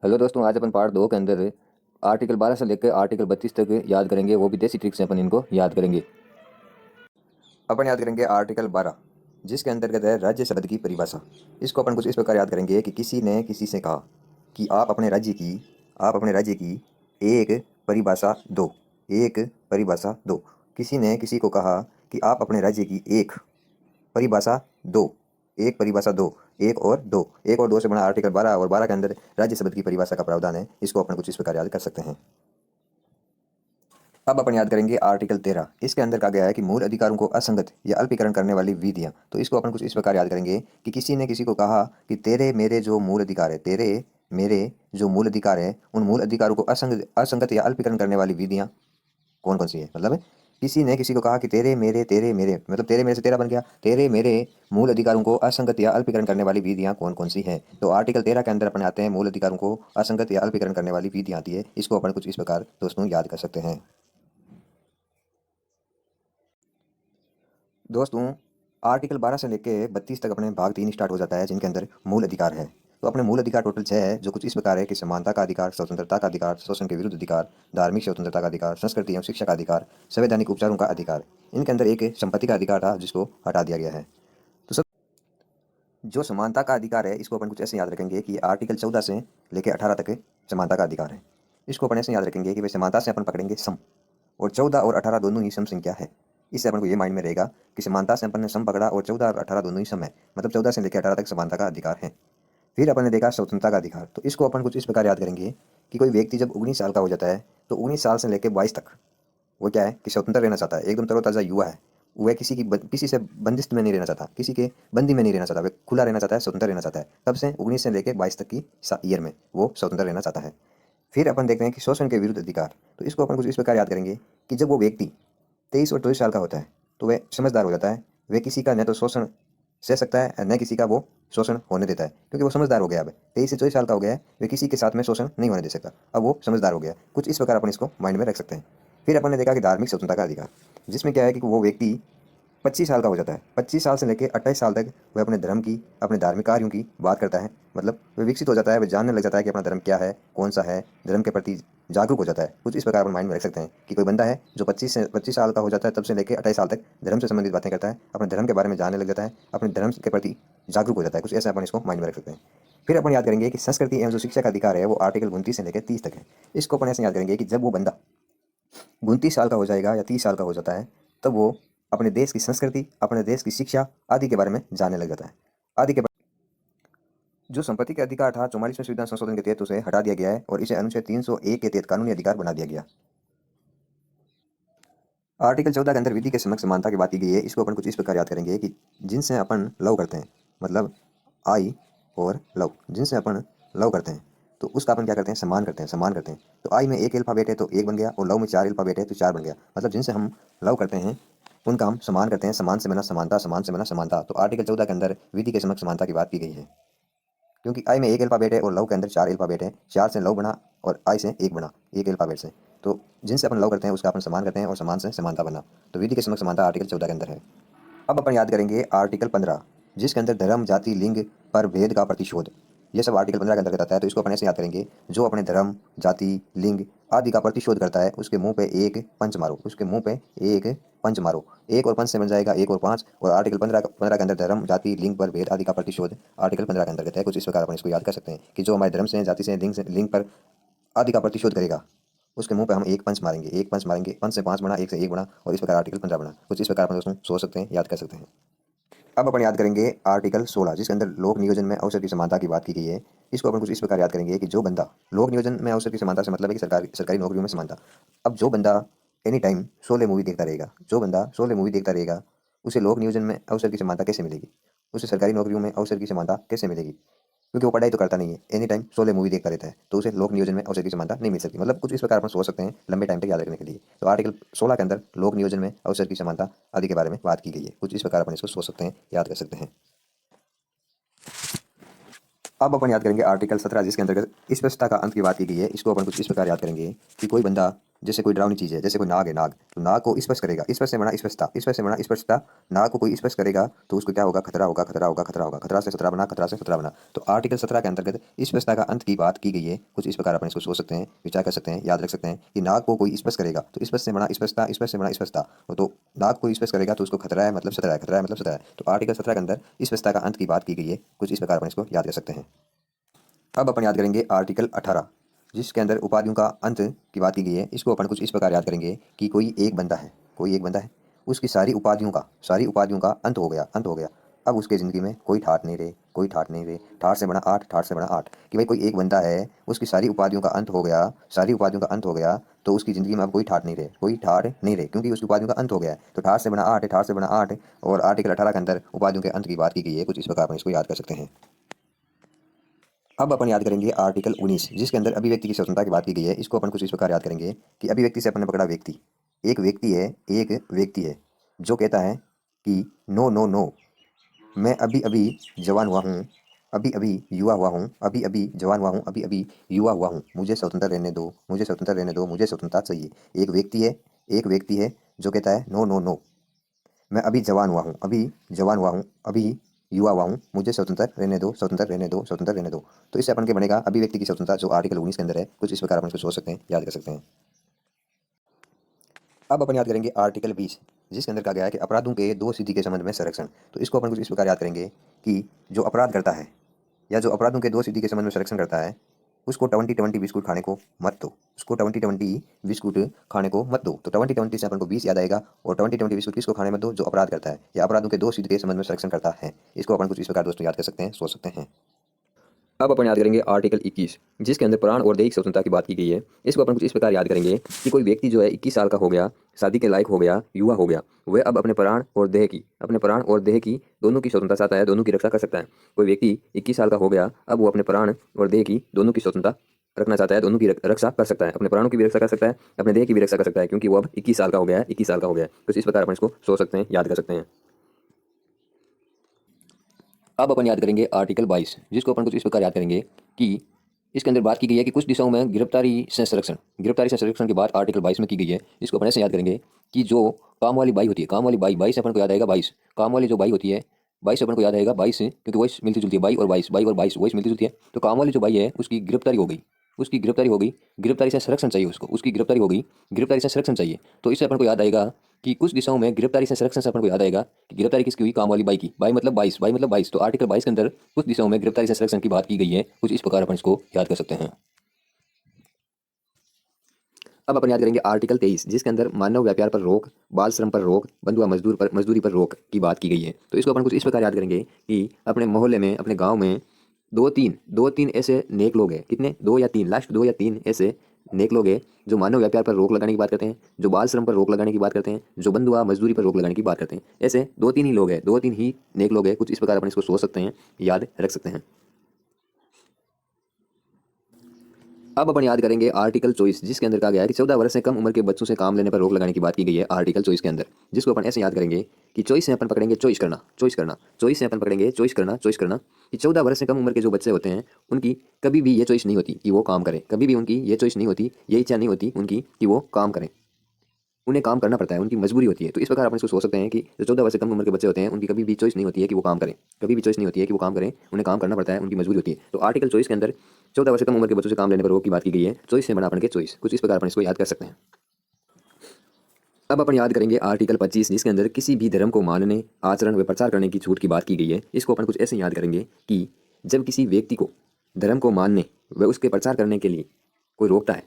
Hello दोस्तों, आज अपन part 2 के अंदर आर्टिकल 12 से लेकर आर्टिकल 32 तक याद करेंगे। वो भी देसी ट्रिक से अपन इनको याद करेंगे। अपन याद करेंगे आर्टिकल 12, जिसके अंतर्गत है राज्य शब्द की परिभाषा। इसको अपन कुछ इस प्रकार याद करेंगे कि किसी ने किसी से कहा कि आप अपने राज्य की एक परिभाषा दो। एक परिभाषा दो। किसी ने किसी को कहा कि आप अपने राज्य की एक परिभाषा दो। एक परिभाषा दो। एक और दो से बना आर्टिकल 12, और 12 के अंदर राज्य शब्द की परिभाषा का प्रावधान है। इसको अपन कुछ इस प्रकार याद कर सकते हैं। अब अपन याद करेंगे आर्टिकल 13। इसके अंदर कहा गया है कि मूल अधिकारों को असंगत या अल्पीकरण करने वाली विधियां। तो इसको अपन कुछ इस प्रकार याद करेंगे कि किसी ने किसी को कहा कि तेरे मेरे जो मूल अधिकार है, तेरे मेरे जो मूल अधिकार है, उन मूल अधिकारों को असंगत या अल्पीकरण करने वाली विधियां कौन कौन सी है। मतलब किसी ने किसी को कहा कि तेरे मेरे मतलब तेरे मेरे से तेरा बन गया, तेरे मेरे मूल अधिकारों को असंगत या अल्पीकरण करने वाली विधियां कौन कौन सी हैं। तो आर्टिकल 13 के अंदर अपन आते हैं, मूल अधिकारों को असंगत या अल्पीकरण करने वाली विधियां आती है। इसको अपन कुछ इस प्रकार दोस्तों याद कर सकते हैं। दोस्तों, आर्टिकल 12 से लेकर 32 तक अपने भाग 3 स्टार्ट हो जाता है, जिनके अंदर मूल अधिकार है। तो अपने मूल अधिकार टोटल 6 है, जो कुछ इस प्रकार है कि समानता का अधिकार, स्वतंत्रता का अधिकार, शोषण के विरुद्ध अधिकार, धार्मिक स्वतंत्रता का अधिकार, संस्कृति एवं शिक्षा का अधिकार, संवैधानिक उपचारों का अधिकार। इनके अंदर एक संपत्ति का अधिकार था, जिसको हटा दिया गया है। तो सब जो समानता का अधिकार है, इसको अपन कुछ ऐसे याद रखेंगे कि आर्टिकल 14 से लेकर 18 तक समानता का अधिकार है। इसको अपन ऐसे याद रखेंगे कि भाई समानता से अपन पकड़ेंगे सम, और 14 और 18 दोनों ही सम संख्या है। इससे अपन को ये माइंड में रहेगा कि समानता से अपन ने सम पकड़ा और 14 और 18 दोनों ही सम है, मतलब 14 से लेकर 18 तक समानता का अधिकार है। फिर अपन ने देखा स्वतंत्रता का अधिकार। तो इसको अपन कुछ इस प्रकार याद करेंगे कि कोई व्यक्ति जब 19 साल का हो जाता है, तो 19 साल से लेकर 22 तक वो क्या है कि स्वतंत्र रहना चाहता है, एकदम तरोताज़ा युवा है। वह किसी से बंदिश में नहीं रहना चाहता, किसी के बंदी में नहीं रहना चाहता, वह खुला रहना चाहता है, स्वतंत्र रहना चाहता है। तब से 19 से लेकर 22 तक की ईयर में वो स्वतंत्र रहना चाहता है। फिर अपन देखते हैं कि शोषण के विरुद्ध अधिकार। तो इसको अपन कुछ इस प्रकार याद करेंगे कि जब वो व्यक्ति 23 और 24 साल का होता है, तो वह समझदार हो जाता है। वह किसी का न तो शोषण सह सकता है, न किसी का वो शोषण होने देता है, क्योंकि वो समझदार हो गया। अब 23 से 24 साल का हो गया है, वह किसी के साथ में शोषण नहीं होने दे सकता। अब वो समझदार हो गया। कुछ इस प्रकार अपन इसको माइंड में रख सकते हैं। फिर अपन ने देखा कि धार्मिक स्वतंत्रता का अधिकार, जिसमें क्या है कि वो व्यक्ति 25 साल का हो जाता है। 25 साल से लेकर 28 साल तक वह अपने धर्म की, अपने धार्मिक कार्यों की बात करता है। मतलब वह विकसित हो जाता है, वह जानने लग जाता है कि अपना धर्म क्या है, कौन सा है, धर्म के प्रति जागरूक हो जाता है। कुछ इस प्रकार अपन माइंड में रख सकते हैं कि कोई बंदा है जो 25 साल का हो जाता है, तब से लेकर 28 साल तक धर्म से संबंधित बातें करता है, अपने धर्म के बारे में जानने लग जाता है, अपने धर्म के प्रति जागरूक हो जाता है। कुछ ऐसा अपन इसको माइंड में रख सकते हैं। फिर अपन याद करेंगे कि संस्कृति एवं जो शिक्षा का अधिकार है, वो आर्टिकल 29 से लेकर 30 तक है। इसको अपन ऐसे याद करेंगे कि जब वो बंदा 29 साल का हो जाएगा या 30 साल का हो जाता है, तब वो अपने देश की संस्कृति, अपने देश की शिक्षा आदि के बारे में जानने लग जाता है। आदि के जो संपत्ति का अधिकार था, 44वें संविधान संशोधन के तहत उसे हटा दिया गया है, और इसे अनुच्छेद 301 के तहत कानूनी अधिकार बना दिया गया। आर्टिकल 14 के अंदर विधि के समक्ष समानता की बात की गई है। इसको अपन कुछ इस प्रकार याद करेंगे कि जिनसे अपन लव करते हैं, मतलब आई और लव, जिनसे अपन लव करते हैं, तो उसका अपन क्या करते हैं, सम्मान करते हैं, सम्मान करते हैं। तो आई में एक अल्फाबेट है तो एक बन गया, और लव में 4 अल्फाबेट है तो 4 बन गया। मतलब जिनसे हम लव करते हैं उनका हम सम्मान करते हैं। सम्मान से बना समानता, सम्मान से बना समानता। तो आर्टिकल 14 के अंदर विधि के समक्ष समानता की बात की गई है। क्योंकि आई में एक अल्फाबेट है और लव के अंदर 4 अल्फाबेट है, 4 से लव बना और आई से एक बना, एक अल्फाबेट से। तो जिनसे अपन लव करते हैं उसका अपन सम्मान करते हैं, और सम्मान से समानता बना। तो विधि के समक्ष समानता आर्टिकल 14 के अंदर है। अब अपन याद करेंगे आर्टिकल 15, जिसके अंदर धर्म, जाति, लिंग पर भेद का प्रतिशोध। ये सब आर्टिकल 15 के अंतर्गत आता है। तो इसको अपन ऐसे याद करेंगे, जो अपने धर्म, जाति, लिंग आदि का प्रतिशोध करता है, उसके मुंह पे एक पंच मारो, उसके मुंह पे एक पंच मारो। एक और पंच से बन जाएगा एक और पाँच। और आर्टिकल 15 के अंदर धर्म, जाति, लिंग पर भेद आदि का प्रतिशोध आर्टिकल 15 के अंतर्गत है। कुछ इस प्रकार अपन इसको याद कर सकते हैं कि जो हमारे धर्म से, जाति से, लिंग पर आदि का प्रतिशोध करेगा, उसके मुंह पे हम एक पंच मारेंगे, एक पंच मारेंगे। पंच से पाँच बना, एक से एक बना, और इस प्रकार आर्टिकल 15 बना। कुछ इस प्रकार अपन दोस्तों सोच सकते हैं, याद कर सकते हैं। अब अपन याद करेंगे आर्टिकल 16, जिसके अंदर लोक नियोजन में अवसर की समानता की बात की गई है। इसको अपन कुछ इस प्रकार याद करेंगे कि जो बंदा, लोक नियोजन में अवसर की समानता से मतलब है कि सरकारी सरकारी नौकरियों में समानता। अब जो बंदा एनी टाइम शोले मूवी देखता रहेगा, जो बंदा शोले मूवी देखता रहेगा, उसे लोक नियोजन में अवसर की समानता कैसे मिलेगी, उसे सरकारी नौकरियों में अवसर की समानता कैसे मिलेगी। क्योंकि वो पढ़ाई तो करता नहीं है, एनी टाइम शोले मूवी देखता रहता है, तो उसे लोक नियोजन में अवसर की समानता नहीं मिल सकती। मतलब कुछ इस प्रकार अपन सोच सकते हैं लंबे टाइम तक याद रखने के लिए। तो आर्टिकल 16 के अंदर लोक नियोजन में अवसर की समानता आदि के बारे में बात की गई है। कुछ इस प्रकार अपन इसको सोच सकते हैं, याद कर सकते हैं। अब अपन याद करेंगे आर्टिकल 17, जिसके अंतर्गत स्पष्टता का अंत की बात की गई है। इसको अपन कुछ इस प्रकार याद करेंगे कि कोई बंदा जैसे कोई डरावनी चीज़ है, जैसे कोई नाग है, नाग तो नाग को स्पर्श करेगा, स्पर्श से बना स्पर्शता, स्पर्श से बना स्पर्शता। नाग को कोई स्पर्श करेगा तो उसको क्या होगा, खतरा होगा, खतरा होगा, खतरा होगा, खतरा से खतरा बना, खतरा से खतरा बना। तो आर्टिकल 17 के अंतर्गत स्पर्शता का अंत की बात की गई है। कुछ इस प्रकार अपन इसको सोच सकते हैं, विचार कर सकते हैं, याद रख सकते हैं कि नाग को कोई स्पर्श करेगा तो स्पर्श से बना स्पर्शता, स्पर्श से बना स्पर्शता। तो नाग को स्पर्श करेगा तो उसको खतरा है, मतलब खतरा है, खतरा है मतलब खतरा है। तो आर्टिकल 17 के अंदर स्पर्शता का अंत की बात की गई है। कुछ इस प्रकार अपन इसको याद कर सकते हैं। अब अपन याद करेंगे आर्टिकल 18, जिसके अंदर उपाधियों का अंत की बात की गई है। इसको अपन कुछ इस प्रकार याद करेंगे कि कोई एक बंदा है, कोई एक बंदा है, उसकी सारी उपाधियों का अंत हो गया, अंत हो गया। अब उसके ज़िंदगी में कोई ठाठ नहीं रहे, कोई ठाठ नहीं रहे। ठाठ से बना आठ, ठाठ से बना आठ कि भाई कोई एक बंदा है, उसकी सारी उपाधियों का अंत हो गया, सारी उपाधियों का अंत हो गया। तो उसकी ज़िंदगी में अब कोई ठाठ नहीं रहे, कोई ठाठ नहीं रहे, क्योंकि उसकी उपाधियों का अंत हो गया है। तो ठाठ से बना आठ है, ठाठ से बना आठ। और आर्टिकल 18 के अंदर उपाधियों के अंत की बात की गई है। कुछ इस प्रकार अपन इसको याद कर सकते हैं। अब अपन याद करेंगे आर्टिकल 19, जिसके अंदर अभिव्यक्ति की स्वतंत्रता की बात की गई है। इसको अपन कुछ इस प्रकार याद करेंगे कि अभिव्यक्ति से अपन ने पकड़ा व्यक्ति। एक व्यक्ति है, एक व्यक्ति है जो कहता है कि नो नो नो, मैं अभी अभी जवान हुआ हूँ, अभी अभी युवा हुआ हूँ, अभी अभी जवान हुआ हूँ, अभी अभी युवा हुआ हूँ, मुझे स्वतंत्र रहने दो, मुझे स्वतंत्र रहने दो, मुझे स्वतंत्रता चाहिए। एक व्यक्ति है, एक व्यक्ति है जो कहता है नो नो नो, मैं अभी जवान हुआ हूँ, अभी जवान हुआ हूँ, अभी युवा हुआ हूँ, मुझे स्वतंत्र रहने दो, स्वतंत्र रहने दो, स्वतंत्र रहने दो। तो इससे अपन के बनेगा अभिव्यक्ति की स्वतंत्रता, जो आर्टिकल 19 के अंदर है। कुछ इस प्रकार अपन इसको सोच सकते हैं, याद कर सकते हैं। अब अपन याद करेंगे आर्टिकल 20, जिसके अंदर कहा गया है कि अपराधों के दो स्थिति के संबंध में संरक्षण। तो इसको अपन कुछ इस प्रकार याद करेंगे कि जो अपराध करता है या जो अपराधों के दो स्थिति के संबंध में संरक्षण करता है, उसको 20-20 बिस्कुट खाने को मत दो, उसको 20-20 बिस्कुट खाने को मत दो। तो 20-20 से अपन को 20 याद आएगा। और 20-20 बिस्कुट किसको खाने मत दो, जो अपराध करता है या अपराधों के दो स्थिति के संबंध में संरक्षण करता है। इसको अपन कुछ इस प्रकार दोस्तों याद कर सकते हैं, सोच सकते हैं। अब अपन याद करेंगे आर्टिकल 21, जिसके अंदर प्राण और दैहिक स्वतंत्रता की बात की गई है। इसको अपन कुछ इस प्रकार याद करेंगे कि कोई व्यक्ति जो है 21 साल का हो गया, शादी के लायक हो गया, युवा हो गया, वह अब अपने प्राण और देह की दोनों की स्वतंत्रता चाहता है, दोनों की रक्षा कर सकता है। कोई व्यक्ति 21 साल का हो गया, अब वो अपने प्राण और देह की दोनों की स्वतंत्रता रखना चाहता है, दोनों की रक्षा कर सकता है, अपने प्राणों की भी रक्षा कर सकता है, अपने देह की भी रक्षा कर सकता है, क्योंकि वो अब 21 साल का हो गया है, 21 साल का हो गया है। कुछ इस प्रकार अपन इसको सोच सकते हैं, याद कर सकते हैं। अब अपन याद करेंगे आर्टिकल 22, जिसको अपन कुछ इस प्रकार याद करेंगे कि इसके अंदर बात की गई है कि कुछ दिशाओं में गिरफ्तारी से संरक्षण की बात आर्टिकल 22 में की गई है। इसको अपन ऐसे याद करेंगे कि जो काम वाली बाई होती है, काम वाली बाई, बाई से अपन को याद आएगा 22, काम वाली जो बाई होती है, 22 से अपन को याद आएगा 22 से, क्योंकि वॉइस मिलती जुलती है, बाई और 22, बाई और 22 वॉइस मिलती जुलती है। तो काम वाली जो बाई है उसकी गिरफ्तारी हो गई, उसकी गिरफ्तारी हो गई, गिरफ्तारी से संरक्षण चाहिए उसको, उसकी गिरफ्तारी हो गई, गिरफ्तारी से संरक्षण चाहिए। तो इससे अपन को याद आएगा कि कुछ दिशाओं में गिरफ्तारी से संरक्षण से अपन को याद आएगा कि गिरफ्तारी किसकी हुई, काम वाली बाई की, बाई मतलब 22, बाई मतलब 22। तो आर्टिकल 22 के अंदर कुछ दिशाओं में गिरफ्तारी से संरक्षण की बात की गई है। कुछ इस प्रकार अपन इसको याद कर सकते हैं। अब अपन याद करेंगे आर्टिकल 23, जिसके अंदर मानव व्यापार पर रोक, बाल श्रम पर रोक, बंधुआ मजदूरी पर रोक की बात की गई है। तो इसको अपन कुछ इस प्रकार याद करेंगे कि अपने मोहल्ले में, अपने गांव में दो तीन ऐसे नेक लोग हैं, कितने, दो या तीन, लास्ट दो या तीन ऐसे नेक लोग हैं जो मानव व्यापार पर रोक लगाने की बात करते हैं, जो बाल श्रम पर रोक लगाने की बात करते हैं, जो बंधुआ मजदूरी पर रोक लगाने की बात करते हैं। ऐसे दो तीन ही लोग हैं, दो तीन ही नेक लोग हैं। कुछ इस प्रकार अपन इसको सोच सकते हैं, याद रख सकते हैं। अब अपन याद करेंगे आर्टिकल 24, जिसके अंदर कहा गया है कि 14 वर्ष से कम उम्र के बच्चों से काम लेने पर रोक लगाने की बात की गई है आर्टिकल 24 के अंदर। जिसको अपन ऐसे याद करेंगे कि चॉइस से अपन पकड़ेंगे चॉइस करना, चॉइस करना, चॉइस से अपन पकड़ेंगे चॉइस करना, चॉइस करना। कि 14 वर्ष से कम उम्र के जो बच्चे होते हैं, उनकी कभी भी ये चॉइस नहीं होती कि वो काम करें, कभी भी उनकी ये चॉइस नहीं होती, ये इच्छा नहीं होती उनकी कि वो काम करें, उन्हें काम करना पड़ता है, उनकी मजबूरी होती है। तो इस प्रकार अपन इसको सोच सकते हैं कि जो 14 वर्ष से कम उम्र के बच्चे होते हैं, उनकी कभी भी चॉइस नहीं होती है कि वो काम करें, कभी भी चॉइस नहीं होती है कि वो काम करें, उन्हें काम करना पड़ता है, उनकी मजबूरी होती है। तो आर्टिकल 24 के अंदर 14 वर्ष से कम उम्र के बच्चों से काम लेने पर रोक की बात की गई है। चॉइस से बना अपन के चॉइस। कुछ इस प्रकार अपन इसको याद कर सकते हैं। अब अपन याद करेंगे आर्टिकल 25, जिसके अंदर किसी भी धर्म को मानने, आचरण व प्रचार करने की छूट की बात की गई है। इसको अपन कुछ ऐसे याद करेंगे कि जब किसी व्यक्ति को धर्म को मानने व उसके प्रचार करने के लिए कोई रोकता है,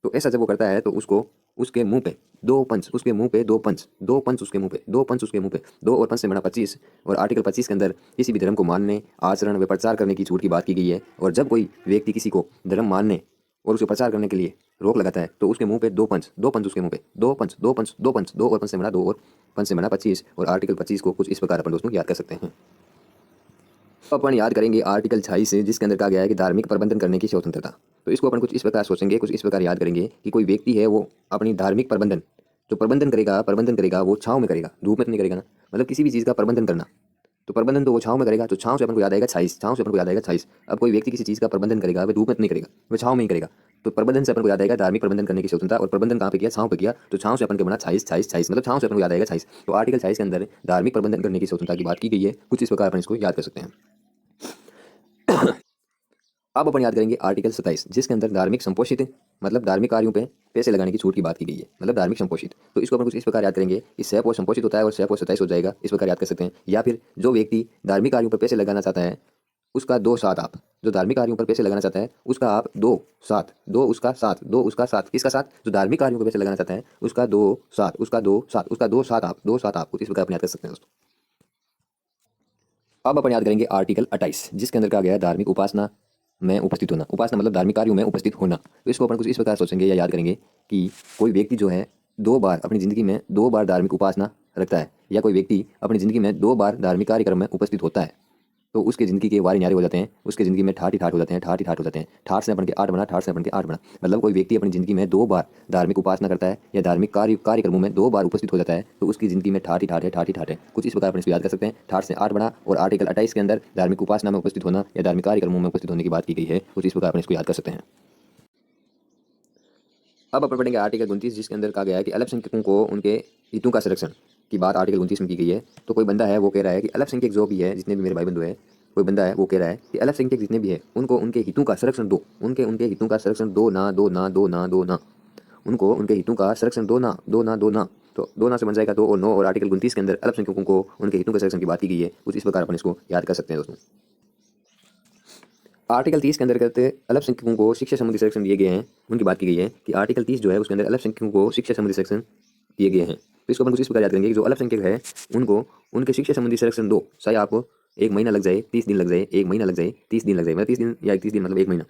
तो ऐसा जब वो करता है तो उसको उसके मुंह पे दो पंच, उसके मुंह पे दो पंच, दो पंच उसके मुंह पे, दो पंच उसके मुंह पे, दो और पंच से बना 25। और आर्टिकल 25 के अंदर किसी भी धर्म को मानने, आचरण व प्रचार करने की छूट की बात की गई है। और जब कोई व्यक्ति किसी को धर्म मानने और उसे प्रचार करने के लिए रोक लगाता है, तो उसके मुंह पे दो पंच, दो पंच उसके मुंह पे, दो पंच, दो पंच, दो पंच, दो और पंच से बना दो और पंच से बना 25। और आर्टिकल 25 को कुछ इस प्रकार अपन दोस्तों याद कर सकते हैं। तो अपन याद करेंगे आर्टिकल 26, जिसके अंदर कहा गया है कि धार्मिक प्रबंधन करने की स्वतंत्रता। तो इसको अपन कुछ इस प्रकार सोचेंगे, कुछ इस प्रकार याद करेंगे कि कोई व्यक्ति है, वो अपनी धार्मिक प्रबंधन जो प्रबंधन करेगा वो छाँव में करेगा, धूप में तो नहीं करेगा ना। मतलब किसी भी चीज़ का प्रबंधन करना, तो प्रबंधन तो वो छाँव में करेगा। तो छाँव से अपन को याद आएगा 26, छाँव से अपन को याद आएगा 26। अब कोई व्यक्ति किसी चीज़ का प्रबंधन करेगा, वह धूप में तो नहीं करेगा, वह छाँव में ही करेगा। तो प्रबंधन से अपन को याद आएगा धार्मिक प्रबंधन करने की स्वतंत्रता, और प्रबंधन कहाँ पे किया, छांव पे किया, तो छांव से अपन को बना 26 मतलब छांव से अपन को याद आएगा 26। तो आर्टिकल 26 के अंदर धार्मिक प्रबंधन करने की स्वतंत्रता की बात की गई है। कुछ इस प्रकार अपन इसको याद कर सकते हैं। अब अपन याद करेंगे आर्टिकल 27, जिसके अंदर धार्मिक संपोषित मतलब धार्मिक कार्यों पे पैसे लगाने की छूट की बात की गई है, मतलब धार्मिक संपोषित। तो इसको अपन कुछ इस प्रकार याद करेंगे कि सैप और संपोषित होता है और सैप और 27 हो जाएगा, इस प्रकार याद कर सकते हैं। या फिर जो व्यक्ति धार्मिक कार्यों पर पैसे लगाना चाहता है उसका 2 7 आप, जो धार्मिक कार्यों पर पैसे लगाना चाहता है उसका आप 2 7, 2 उसका 7, 2 उसका 7, किसका 7, जो धार्मिक कार्यों पर पैसे लगाना चाहता है उसका 2 7, उसका 2 7, उसका 2 7 आप, 2 7 आप, कुछ इस प्रकार अपन याद कर सकते हैं दोस्तों। अब अपन याद करेंगे आर्टिकल 28, जिसके अंदर कहा गया है धार्मिक उपासना में उपस्थित होना। उपासना मतलब धार्मिक कार्यों में उपस्थित होना। तो इसको अपन कुछ इस प्रकार सोचेंगे या याद करेंगे कि कोई व्यक्ति जो है 2 बार अपनी ज़िंदगी में 2 बार धार्मिक उपासना रखता है, या कोई व्यक्ति अपनी ज़िंदगी में 2 बार धार्मिक कार्यक्रम में उपस्थित होता है, तो उसकी ज़िंदगी के वारे न्यारे हो जाते हैं, उसकी ज़िंदगी में ठाठ ही ठाठ हो जाते हैं, ठाठ ही ठाठ हो जाते हैं। ठाठ से अपन के 8 बना, ठाठ से अपन के 8 बना। मतलब कोई व्यक्ति अपनी ज़िंदगी में 2 बार धार्मिक उपासना करता है या धार्मिक कार्यक्रमों में 2 बार उपस्थित हो जाता है, तो उसकी ज़िंदगी में ठाठ ही ठाठ है, ठाठ ही ठाठ है। कुछ इस प्रकार अपन इसको याद कर सकते हैं। ठाठ से 8 बना, और आर्टिकल 28 के अंदर धार्मिक उपासना में उपस्थित होना या धार्मिक कार्यक्रमों में उपस्थित होने की बात की गई है। कुछ इस प्रकार अपन इसको याद कर सकते हैं। अब अपन पढ़ेंगे आर्टिकल 29, जिसके अंदर कहा गया है कि अल्पसंख्यकों को उनके हितों का संरक्षण की बात आर्टिकल 29 में की गई है। तो कोई बंदा है वो कह रहा है कि अल्पसंख्यक जो भी है, जितने भी मेरे भाई बंधु है, कोई बंदा है वो कह रहा है कि अल्पसंख्यक जितने भी है उनको उनके हितों का संरक्षण दो, उनके उनके हितों का संरक्षण दो ना, दो ना, दो ना, दो ना, उनको उनके हितों का संरक्षण दो ना, दो ना, दो ना। तो 2 ना से बन जाएगा 2 और 9, और आर्टिकल 29 के अंदर अल्पसंख्यकों को उनके हितों के संरक्षण की बात की गई है। कुछ इस प्रकार अपन इसको याद कर सकते हैं दोस्तों। आर्टिकल 30 के अंतर्गत अल्पसंख्यकों को शिक्षा संबंधी संरक्षण दिए गए हैं, उनकी बात की गई है कि आर्टिकल 30 जो है उसके अंदर अल्पसंख्यकों को शिक्षा संबंधी संरक्षण दिए गए हैं। तो इसको अपन कुछ इस प्रकार याद करेंगे कि जो अल्पसंख्यक है उनको उनके शिक्षा संबंधी संरक्षण दो, चाहे आपको 1 महीना लग जाए, 30 दिन लग जाए, 1 महीना लग जाए, 30 दिन लग जाए, मतलब 30 दिन या 31 दिन मतलब 1 महीना।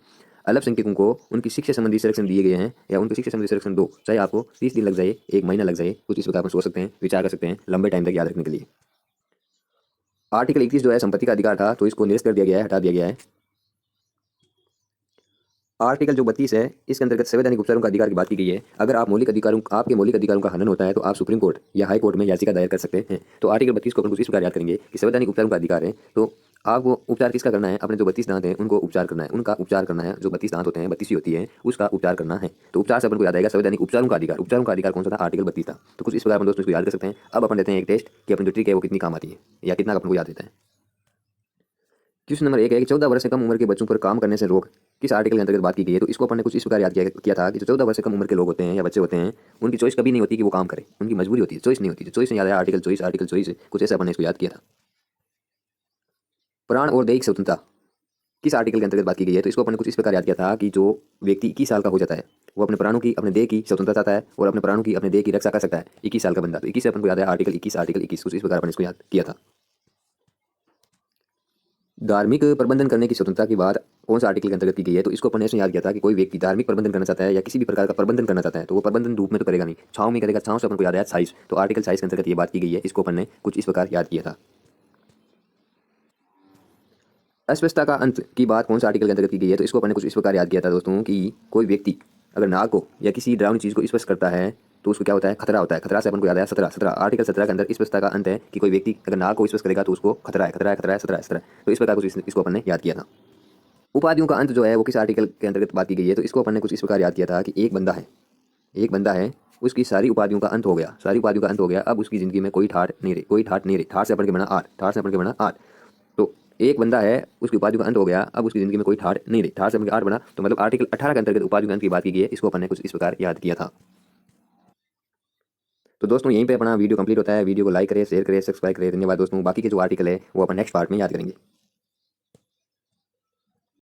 अल्पसंख्यकों को उनकी शिक्षा संबंधी संरक्षण दिए गए हैं या उनकी शिक्षा संबंधी संरक्षण दो, चाहे आपको 30 दिन लग जाए, 1 महीना लग जाए। कुछ इस प्रकार अपन सोच सकते हैं, विचार कर सकते हैं लंबे टाइम तक याद रखने के लिए। आर्टिकल 31 जो है संपत्ति का अधिकार था, तो इसको निरस्त कर दिया गया है, हटा दिया गया है। आर्टिकल जो 32 है, इसके अंतर्गत संवैधानिक उपचारों का अधिकार की बात की गई है। अगर आप मौलिक अधिकारों आपके मौलिक अधिकारों का हनन होता है तो आप सुप्रीम कोर्ट या हाई कोर्ट में याचिका दायर कर सकते हैं। तो आर्टिकल 32 को अपन कुछ इस प्रकार याद करेंगे कि संवैधानिक उपचारों का अधिकार है, तो आपको उपचार किसका करना है, अपने जो 32 दांत हैं उनको उपचार करना है, उनका उपचार करना है। जो 32 दांत होते हैं, 32 होती है, उसका उपचार करना है। तो उपचार से अपन को याद आएगा संवैधानिक उपचारों का अधिकार। उपचारों का अधिकार कौन सा था, आर्टिकल 32 था। तो कुछ इस प्रकार अपन दोस्तों इसको याद कर सकते हैं। अब अपन लेते हैं एक टेस्ट कि अपनी जो ट्रिक है वो कितनी काम आती है या कितना अपन को याद रहता है। क्वेश्चन नंबर 1 है कि 14 वर्ष से कम उम्र के बच्चों पर काम करने से रोक किस आर्टिकल के अंतर्गत बात की गई है। तो इसको अपन ने कुछ इस प्रकार याद किया था कि जो 14 वर्ष से कम उम्र के लोग होते हैं या बच्चे होते हैं, उनकी चॉइस कभी नहीं होती कि वो काम करें, उनकी मजबूरी होती है, चॉइस नहीं होती। चॉइस नहीं याद है, आर्टिकल चॉइस, आर्टिकल चॉइस कुछ ऐसा अपन ने इसको याद किया था। प्राण और दैहिक स्वतंत्रता किस आर्टिकल के अंतर्गत बात की गई है। तो इसको अपन ने कुछ इस प्रकार याद किया था कि जो व्यक्ति 21 साल का हो जाता है वो अपने प्राणों की, अपने देह की स्वतंत्रता चाहता है और अपने प्राणों की, अपने देह की रक्षा कर सकता है। 21 साल का बंदा, तो 21 से अपन को याद है आर्टिकल 21, आर्टिकल 21 कुछ इस प्रकार अपन इसको याद किया था। धार्मिक प्रबंधन करने की स्वतंत्रता की बात कौन सा आर्टिकल के अंतर्गत की गई है। तो इसको अपन ने ऐसे याद किया था कि कोई व्यक्ति धार्मिक प्रबंधन करना चाहता है या किसी भी प्रकार का प्रबंधन करना चाहता है तो वो प्रबंधन रूप में तो करेगा नहीं, छाव में करेगा। छाव से अपन को याद आया 26, तो आर्टिकल 26 के अंतर्गत ये बात की गई है। इसको अपन ने कुछ इस प्रकार याद किया था। अस्वस्थता का अंत की बात कौन सा आर्टिकल के अंतर्गत की गई है। तो इसको अपन ने कुछ इस प्रकार याद किया था दोस्तों कि कोई व्यक्ति अगर नाग को या किसी डरावनी चीज़ को स्पर्श करता है तो उसको क्या होता है, खतरा होता है। खतरा से अपन को याद आया 17, आर्टिकल 17 के अंदर स्वस्थता का अंत है कि कोई व्यक्ति अगर नाग को स्पर्श करेगा तो उसको खतरा है, खतरा है, खतरा है, 17। तो इस प्रकार कुछ इसको अपन ने याद किया था। उपाधियों का अंत जो है वो किस आर्टिकल के अंतर्गत बात की गई है। तो इसको अपन ने कुछ इस प्रकार याद किया था कि एक बंदा है, उसकी सारी उपाधियों का अंत हो गया, सारी उपाधियों का अंत हो गया। अब उसकी ज़िंदगी में कोई ठाठ नहीं रही, कोई ठाठ नहीं रही। ठाठ से अपन के बना 8, ठाठ से अपन के बना 8। तो एक बंदा है, उसकी उपाधियों का अंत हो गया, अब उसकी ज़िंदगी में कोई ठाठ नहीं रही। ठाठ से अपन के 8 बना, तो मतलब आर्टिकल 18 के अंतर्गत उपाधियों के अंत की बात की गई है। इसको अपन ने कुछ इस प्रकार याद किया था। तो दोस्तों यहीं पे अपना वीडियो कंप्लीट होता है। वीडियो को लाइक करें, शेयर करें, सब्सक्राइब करें। धन्यवाद दोस्तों। बाकी के जो आर्टिकल है वो अपन नेक्स्ट पार्ट में याद करेंगे।